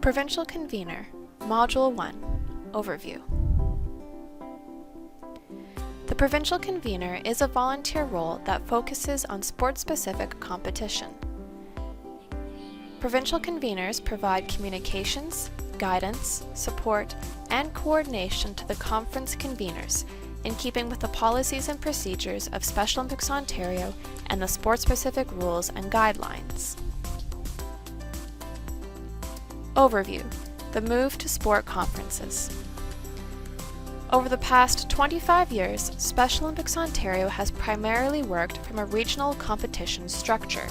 Provincial Convenor, Module 1, Overview. The Provincial Convenor is a volunteer role that focuses on sport-specific competition. Provincial Convenors provide communications, guidance, support, and coordination to the conference convenors in keeping with the policies and procedures of Special Olympics Ontario and the sport-specific rules and guidelines. Overview: the move to sport conferences. Over the past 25 years, Special Olympics Ontario has primarily worked from a regional competition structure.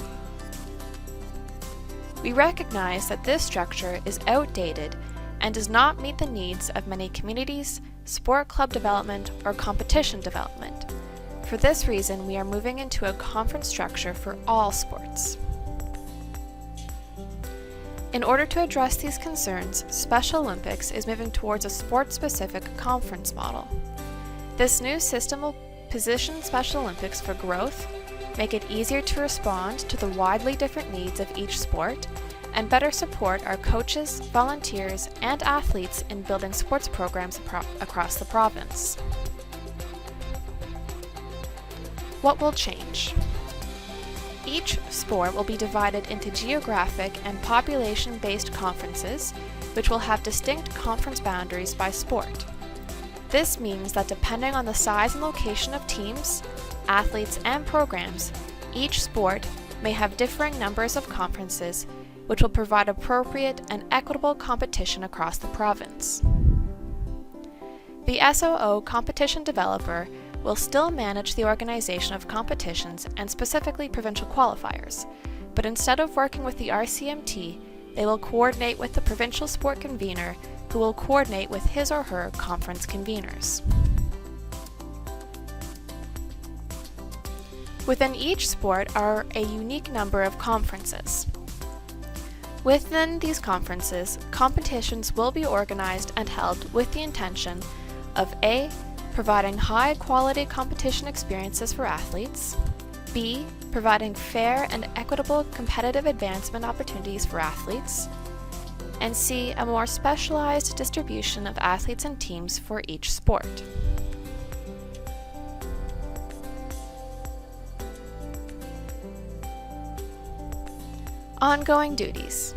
We recognize that this structure is outdated and does not meet the needs of many communities, sport club development, or competition development. For this reason, we are moving into a conference structure for all sports. In order to address these concerns, Special Olympics is moving towards a sport-specific conference model. This new system will position Special Olympics for growth, make it easier to respond to the widely different needs of each sport, and better support our coaches, volunteers, and athletes in building sports programs across the province. What will change? Each sport will be divided into geographic and population-based conferences, which will have distinct conference boundaries by sport. This means that depending on the size and location of teams, athletes, and programs, each sport may have differing numbers of conferences, which will provide appropriate and equitable competition across the province. The SOO competition developer will still manage the organization of competitions and specifically provincial qualifiers, but instead of working with the RCMT, they will coordinate with the provincial sport convener, who will coordinate with his or her conference conveners. Within each sport are a unique number of conferences. Within these conferences, competitions will be organized and held with the intention of A. providing high-quality competition experiences for athletes, B. providing fair and equitable competitive advancement opportunities for athletes, and C. a more specialized distribution of athletes and teams for each sport. Ongoing duties.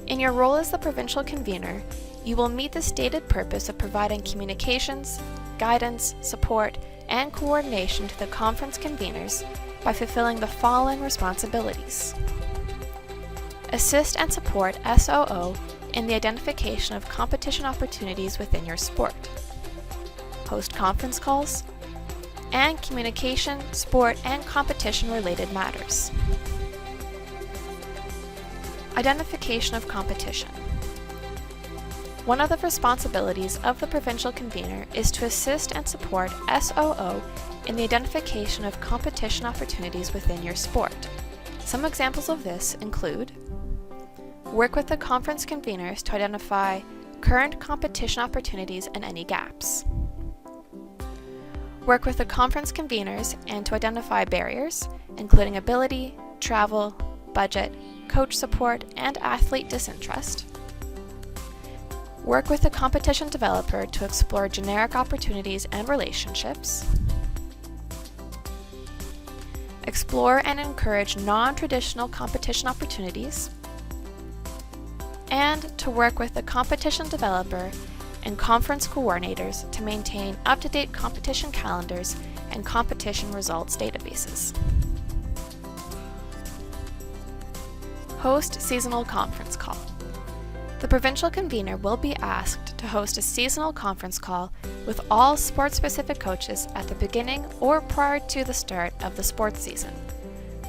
In your role as the provincial convener, you will meet the stated purpose of providing communications, guidance, support, and coordination to the conference conveners by fulfilling the following responsibilities. Assist and support SOO in the identification of competition opportunities within your sport. Host conference calls, and communication, sport, and competition-related matters. Identification of competition. One of the responsibilities of the provincial convener is to assist and support SOO in the identification of competition opportunities within your sport. Some examples of this include: work with the conference conveners to identify current competition opportunities and any gaps. Work with the conference conveners and to identify barriers, including ability, travel, budget, coach support, and athlete disinterest. Work with the competition developer to explore generic opportunities and relationships. Explore and encourage non-traditional competition opportunities. And to work with the competition developer and conference coordinators to maintain up-to-date competition calendars and competition results databases. Host seasonal conference call. The provincial convener will be asked to host a seasonal conference call with all sport-specific coaches at the beginning or prior to the start of the sports season.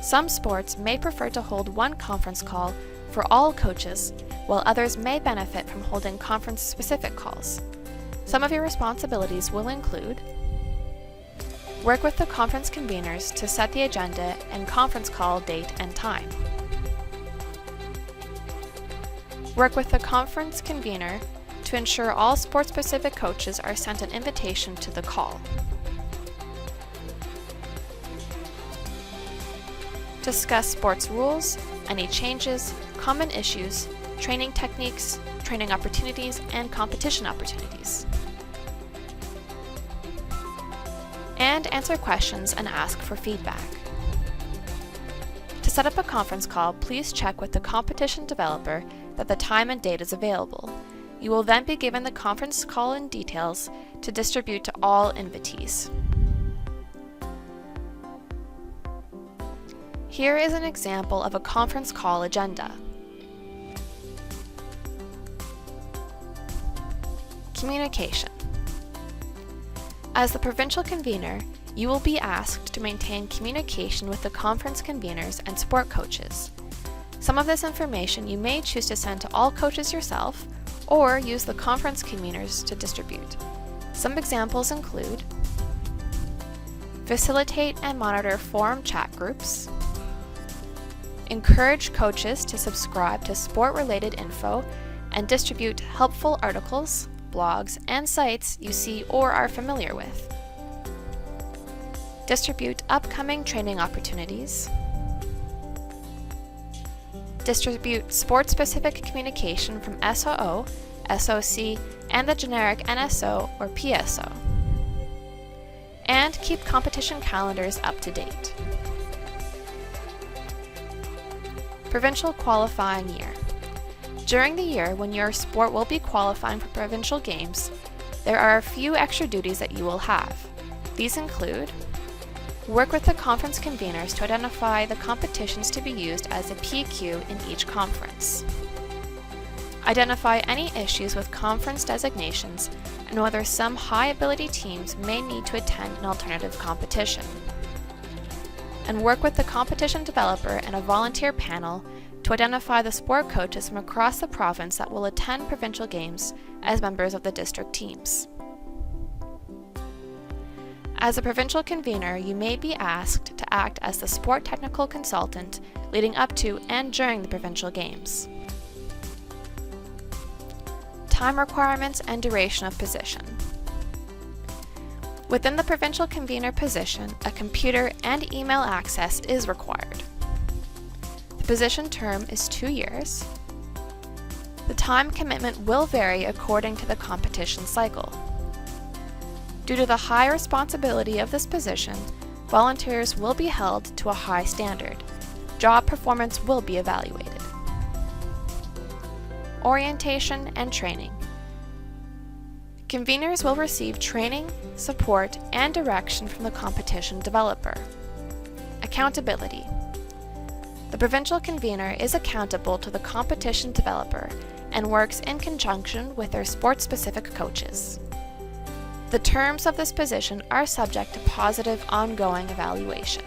Some sports may prefer to hold one conference call for all coaches, while others may benefit from holding conference-specific calls. Some of your responsibilities will include: work with the conference conveners to set the agenda and conference call date and time. Work with the conference convener to ensure all sport-specific coaches are sent an invitation to the call. Discuss sports rules, any changes, common issues, training techniques, training opportunities, and competition opportunities. And answer questions and ask for feedback. To set up a conference call, please check with the competition developer that the time and date is available. You will then be given the conference call-in details to distribute to all invitees. Here is an example of a conference call agenda. Communication. As the provincial convener, you will be asked to maintain communication with the conference conveners and sport coaches. Some of this information you may choose to send to all coaches yourself, or use the conference conveners to distribute. Some examples include facilitate and monitor forum chat groups, encourage coaches to subscribe to sport-related info and distribute helpful articles, blogs, and sites you see or are familiar with. Distribute upcoming training opportunities. Distribute sport-specific communication from SOO, SOC, and the generic NSO or PSO. And keep competition calendars up to date. Provincial qualifying year. During the year when your sport will be qualifying for provincial games, there are a few extra duties that you will have. These include work with the conference conveners to identify the competitions to be used as a PQ in each conference. Identify any issues with conference designations and whether some high-ability teams may need to attend an alternative competition. And work with the competition developer and a volunteer panel to identify the sport coaches from across the province that will attend provincial games as members of the district teams. As a provincial convener, you may be asked to act as the sport technical consultant leading up to and during the provincial games. Time requirements and duration of position. Within the provincial convener position, a computer and email access is required. The position term is 2 years. The time commitment will vary according to the competition cycle. Due to the high responsibility of this position, volunteers will be held to a high standard. Job performance will be evaluated. Orientation and training. Conveners will receive training, support, and direction from the competition developer. Accountability. The provincial convener is accountable to the competition developer and works in conjunction with their sport-specific coaches. The terms of this position are subject to positive ongoing evaluation.